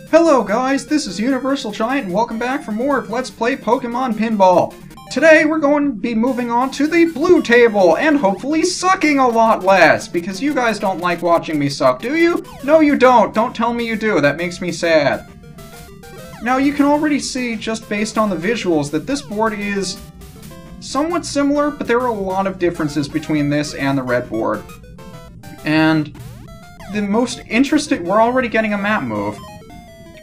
Hello guys, this is UniversalGiant and welcome back for more Let's Play Pokémon Pinball. Today we're going to be moving on to the blue table and hopefully sucking a lot less, because you guys don't like watching me suck, do you? No you don't, don't tell me you do, that makes me sad. Now you can already see just based on the visuals that this board is somewhat similar, but there are a lot of differences between this and the red board. And the most interesting, we're already getting a map move.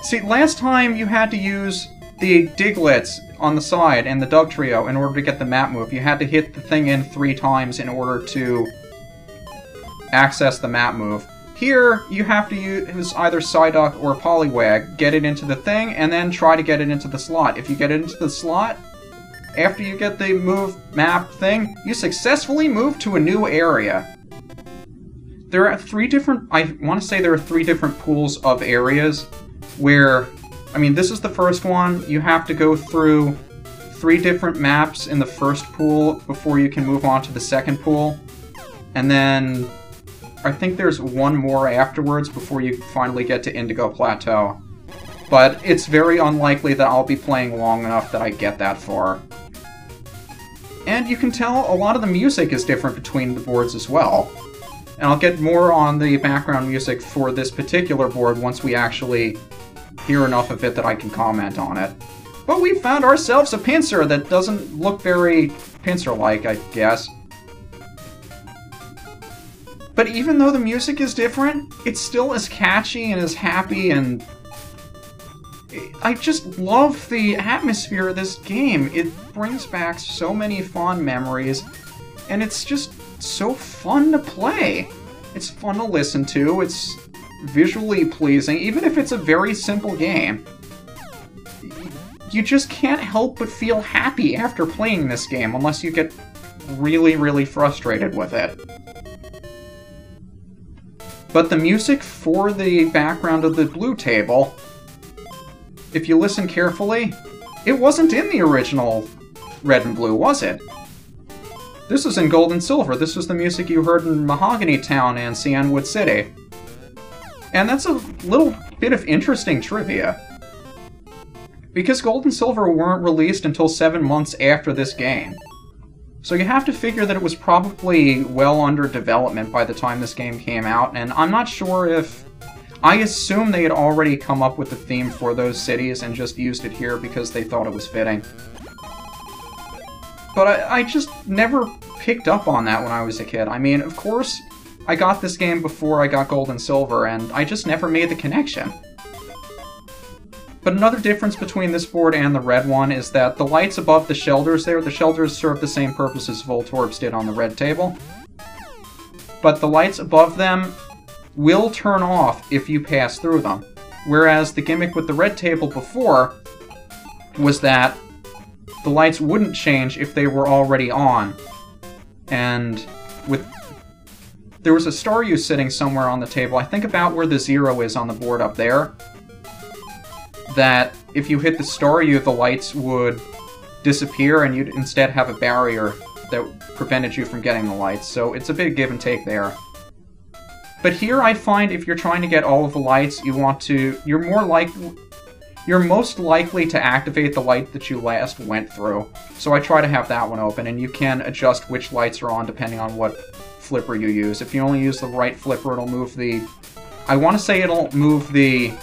See, last time you had to use the Digletts on the side and the Dugtrio in order to get the map move. You had to hit the thing in 3 times in order to access the map move. Here, you have to use either Psyduck or Poliwag, get it into the thing, and then try to get it into the slot. If you get it into the slot, after you get the move map thing, you successfully move to a new area. There are 3 different, I want to say there are 3 different pools of areas where, I mean, this is the first one. You have to go through 3 different maps in the first pool before you can move on to the second pool. And then I think there's 1 more afterwards before you finally get to Indigo Plateau. But it's very unlikely that I'll be playing long enough that I get that far. And you can tell a lot of the music is different between the boards as well. And I'll get more on the background music for this particular board once we actually hear enough of it that I can comment on it. But we found ourselves a Pinsir that doesn't look very Pinsir-like, I guess. But even though the music is different, it's still as catchy and as happy, and I just love the atmosphere of this game. It brings back so many fond memories, and it's just so fun to play. It's fun to listen to, it's visually pleasing, even if it's a very simple game. You just can't help but feel happy after playing this game, unless you get really, really frustrated with it. But the music for the background of the blue table, if you listen carefully, it wasn't in the original Red and Blue, was it? This is in Gold and Silver. This was the music you heard in Mahogany Town and Cianwood City. And that's a little bit of interesting trivia. Because Gold and Silver weren't released until 7 months after this game. So you have to figure that it was probably well under development by the time this game came out, and I'm not sure if... I assume they had already come up with the theme for those cities and just used it here because they thought it was fitting. But I just never picked up on that when I was a kid. I mean, of course, I got this game before I got Gold and Silver, and I just never made the connection. But another difference between this board and the red one is that the lights above the shelters there, the shelters serve the same purpose as Voltorbs did on the red table. But the lights above them will turn off if you pass through them. Whereas the gimmick with the red table before was that the lights wouldn't change if they were already on. And with... there was a Staryu sitting somewhere on the table, I think about where the 0 is on the board up there, that if you hit the Staryu, the lights would disappear and you'd instead have a barrier that prevented you from getting the lights. So it's a big give and take there. But here I find if you're trying to get all of the lights, you want to... you're most likely to activate the light that you last went through. So I try to have that one open, and you can adjust which lights are on depending on what flipper you use. If you only use the right flipper, it'll move the... I want to say it'll move the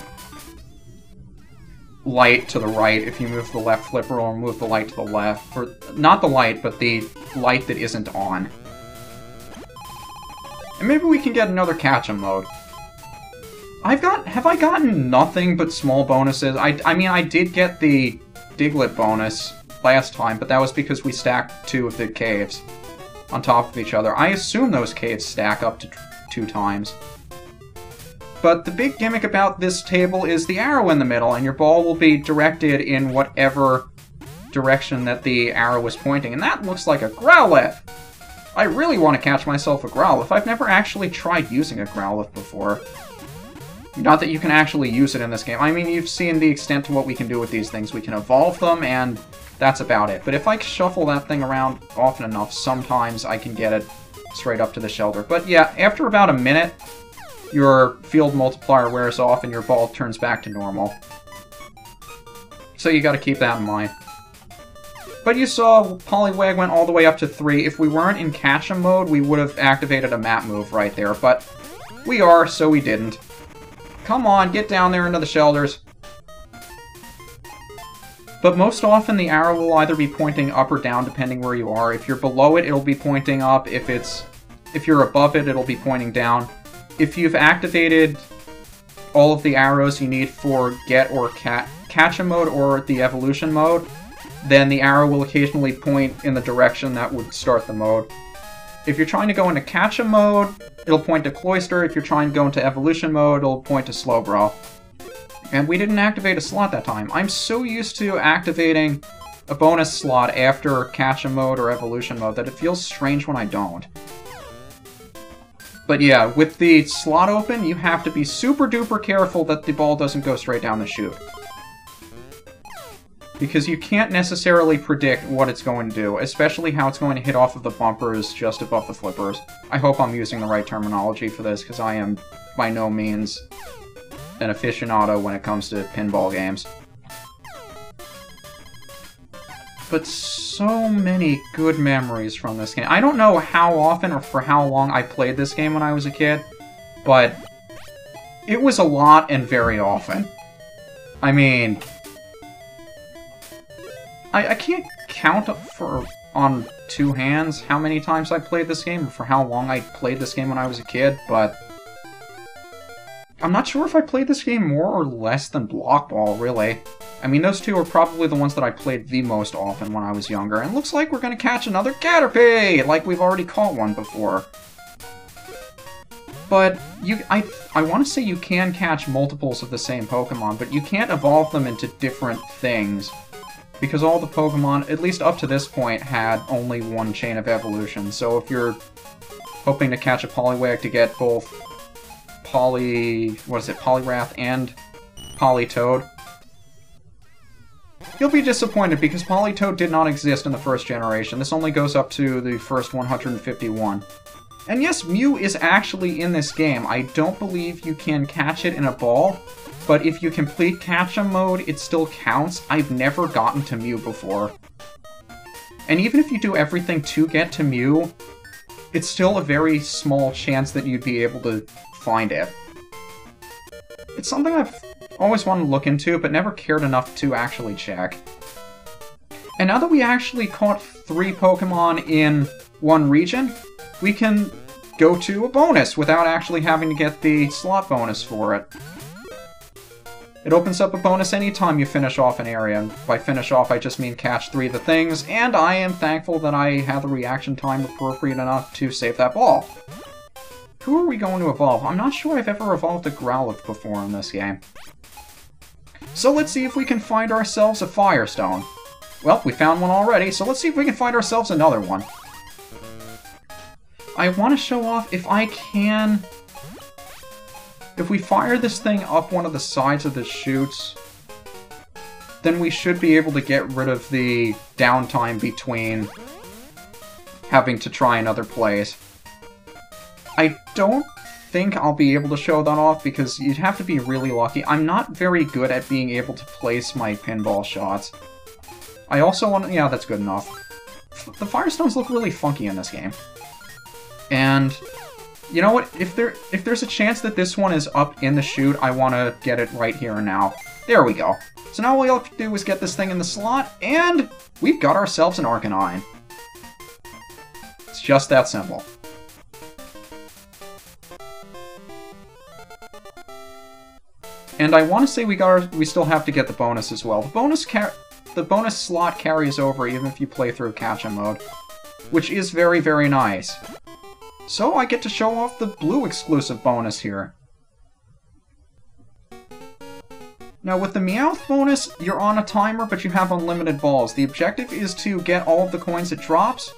light to the right. If you move the left flipper, it'll move the light to the left. Or, not the light, but the light that isn't on. And maybe we can get another catch-em mode. Have I gotten nothing but small bonuses? I mean, I did get the Diglett bonus last time, but that was because we stacked 2 of the caves on top of each other. I assume those caves stack up to 2 times. But the big gimmick about this table is the arrow in the middle, and your ball will be directed in whatever direction that the arrow is pointing. And that looks like a Growlithe! I really want to catch myself a Growlithe. I've never actually tried using a Growlithe before. Not that you can actually use it in this game. I mean, you've seen the extent to what we can do with these things. We can evolve them, and that's about it. But if I shuffle that thing around often enough, sometimes I can get it straight up to the shelter. But yeah, after about a minute, your field multiplier wears off and your ball turns back to normal. So you gotta keep that in mind. But you saw Poliwag went all the way up to 3. If we weren't in catch-em mode, we would have activated a map move right there, but we are, so we didn't. Come on, get down there into the shelters. But most often the arrow will either be pointing up or down depending where you are. If you're below it, it'll be pointing up. If you're above it, it'll be pointing down. If you've activated all of the arrows you need for get or catch-em mode or the evolution mode, then the arrow will occasionally point in the direction that would start the mode. If you're trying to go into catch-em mode, it'll point to Cloyster. If you're trying to go into evolution mode, it'll point to Slowbro. And we didn't activate a slot that time. I'm so used to activating a bonus slot after catch-em mode or evolution mode that it feels strange when I don't. But yeah, with the slot open, you have to be super duper careful that the ball doesn't go straight down the chute. Because you can't necessarily predict what it's going to do, especially how it's going to hit off of the bumpers just above the flippers. I hope I'm using the right terminology for this, because I am by no means an aficionado when it comes to pinball games. But so many good memories from this game. I don't know how often or for how long I played this game when I was a kid, but it was a lot and very often. I mean, I can't count on two hands how many times I played this game, or for how long I played this game when I was a kid, but I'm not sure if I played this game more or less than Block Ball, really. I mean, those two are probably the ones that I played the most often when I was younger, and looks like we're gonna catch another Caterpie, like we've already caught one before. But I want to say you can catch multiples of the same Pokemon, but you can't evolve them into different things. Because all the Pokemon, at least up to this point, had only one chain of evolution. So if you're hoping to catch a Poliwag to get both Poliwrath and Polytoad, you'll be disappointed because Polytoad did not exist in the first generation. This only goes up to the first 151. And yes, Mew is actually in this game. I don't believe you can catch it in a ball, but if you complete catch-em mode, it still counts. I've never gotten to Mew before. And even if you do everything to get to Mew, it's still a very small chance that you'd be able to find it. It's something I've always wanted to look into, but never cared enough to actually check. And now that we actually caught 3 Pokemon in one region, we can go to a bonus without actually having to get the slot bonus for it. It opens up a bonus anytime you finish off an area, and by finish off I just mean catch 3 of the things, and I am thankful that I had the reaction time appropriate enough to save that ball. Who are we going to evolve? I'm not sure I've ever evolved a Growlithe before in this game. So let's see if we can find ourselves a Firestone. Well, we found one already, so let's see if we can find ourselves another one. I want to show off if I can... If we fire this thing up one of the sides of the chutes, then we should be able to get rid of the downtime between having to try another place. I don't think I'll be able to show that off because you'd have to be really lucky. I'm not very good at being able to place my pinball shots. I also want to... Yeah, that's good enough. The Firestones look really funky in this game. And... you know what? If there's a chance that this one is up in the chute, I want to get it right here and now. There we go. So now all we have to do is get this thing in the slot, and we've got ourselves an Arcanine. It's just that simple. And I want to say we still have to get the bonus as well. The bonus slot carries over even if you play through catch-em mode, which is very, very nice. So I get to show off the blue exclusive bonus here. Now with the Meowth bonus, you're on a timer, but you have unlimited balls. The objective is to get all of the coins it drops,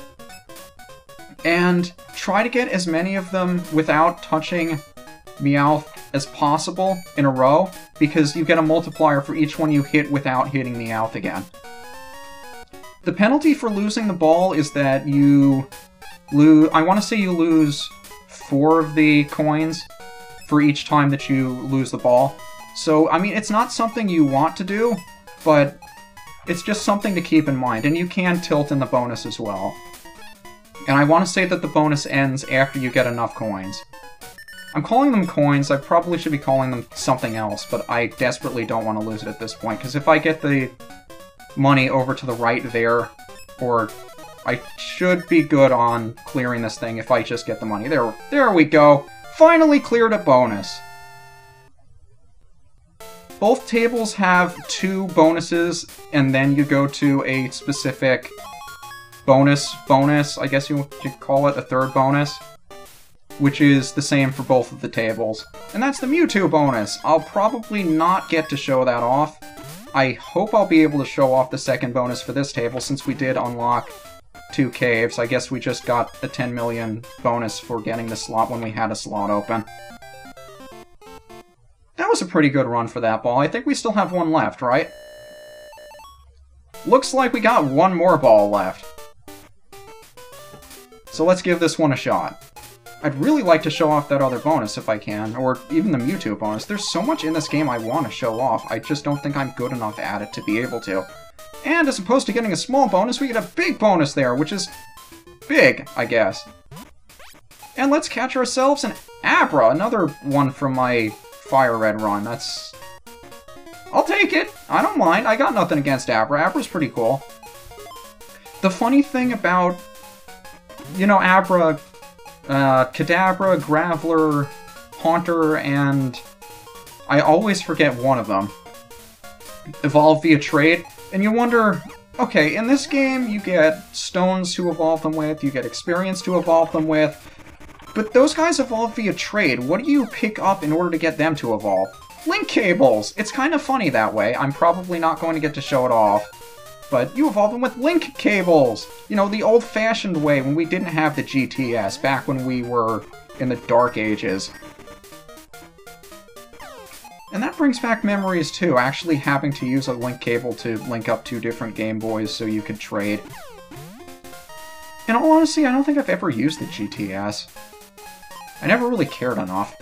and try to get as many of them without touching Meowth as possible in a row, because you get a multiplier for each one you hit without hitting Meowth again. The penalty for losing the ball is that you lose... I want to say you lose 4 of the coins for each time that you lose the ball. So, I mean, it's not something you want to do, but it's just something to keep in mind, and you can tilt in the bonus as well. And I want to say that the bonus ends after you get enough coins. I'm calling them coins, I probably should be calling them something else, but I desperately don't want to lose it at this point, because if I get the money over to the right there, or I should be good on clearing this thing if I just get the money. There we go! Finally cleared a bonus! Both tables have 2 bonuses, and then you go to a specific bonus, I guess you could call it, a third bonus, which is the same for both of the tables. And that's the Mewtwo bonus! I'll probably not get to show that off. I hope I'll be able to show off the second bonus for this table, since we did unlock 2 caves. I guess we just got a 10 million bonus for getting the slot when we had a slot open. That was a pretty good run for that ball. I think we still have one left, right? Looks like we got one more ball left. So let's give this one a shot. I'd really like to show off that other bonus if I can, or even the Mewtwo bonus. There's so much in this game I want to show off, I just don't think I'm good enough at it to be able to. And as opposed to getting a small bonus, we get a big bonus there, which is big, I guess. And let's catch ourselves an Abra, another one from my Fire Red run. I'll take it! I don't mind, I got nothing against Abra. Abra's pretty cool. The funny thing about, you know, Abra, Kadabra, Graveler, Haunter, and I always forget one of them. Evolve via trade, and you wonder, okay, in this game you get stones to evolve them with, you get experience to evolve them with, but those guys evolve via trade. What do you pick up in order to get them to evolve? Link cables! It's kind of funny that way. I'm probably not going to get to show it off. But you evolve them with link cables! You know, the old-fashioned way when we didn't have the GTS, back when we were in the Dark Ages. And that brings back memories too, actually having to use a link cable to link up 2 different Game Boys so you could trade. In all honesty, I don't think I've ever used the GTS. I never really cared enough.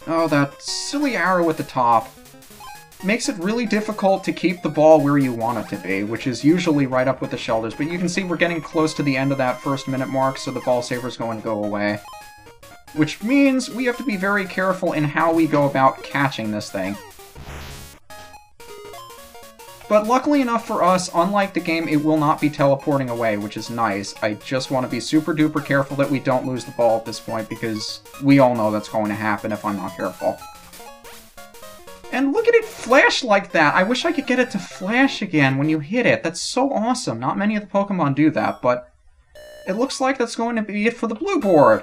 Oh, that silly arrow at the top makes it really difficult to keep the ball where you want it to be, which is usually right up with the shoulders, but you can see we're getting close to the end of that first minute mark, so the ball saver's going to go away. Which means we have to be very careful in how we go about catching this thing. But luckily enough for us, unlike the game, it will not be teleporting away, which is nice. I just want to be super duper careful that we don't lose the ball at this point, because we all know that's going to happen if I'm not careful. And look at it flash like that! I wish I could get it to flash again when you hit it. That's so awesome. Not many of the Pokemon do that, but it looks like that's going to be it for the blue board.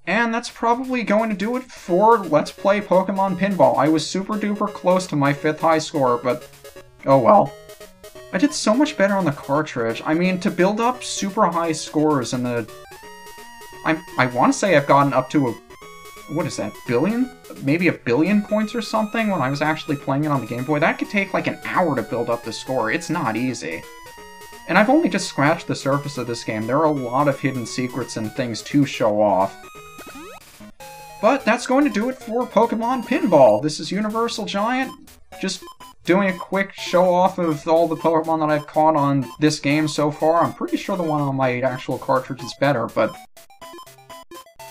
And that's probably going to do it for Let's Play Pokemon Pinball. I was super duper close to my 5th high score, but oh well. I did so much better on the cartridge. I mean, to build up super high scores in the... I want to say I've gotten up to a... what is that, billion? Maybe 1 billion points or something when I was actually playing it on the Game Boy. That could take like an hour to build up the score. It's not easy. And I've only just scratched the surface of this game. There are a lot of hidden secrets and things to show off. But that's going to do it for Pokemon Pinball. This is UniversalGiant, just doing a quick show-off of all the Pokemon that I've caught on this game so far. I'm pretty sure the one on my actual cartridge is better, but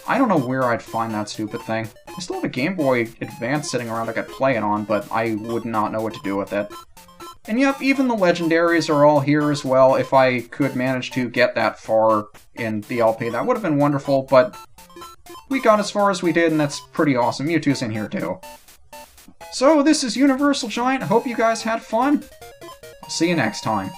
I don't know where I'd find that stupid thing. I still have a Game Boy Advance sitting around I could play it on, but I would not know what to do with it. And yep, even the legendaries are all here as well. If I could manage to get that far in the LP, that would have been wonderful, but we got as far as we did, and that's pretty awesome. Mewtwo's in here too. So, this is UniversalGiant. Hope you guys had fun. I'll see you next time.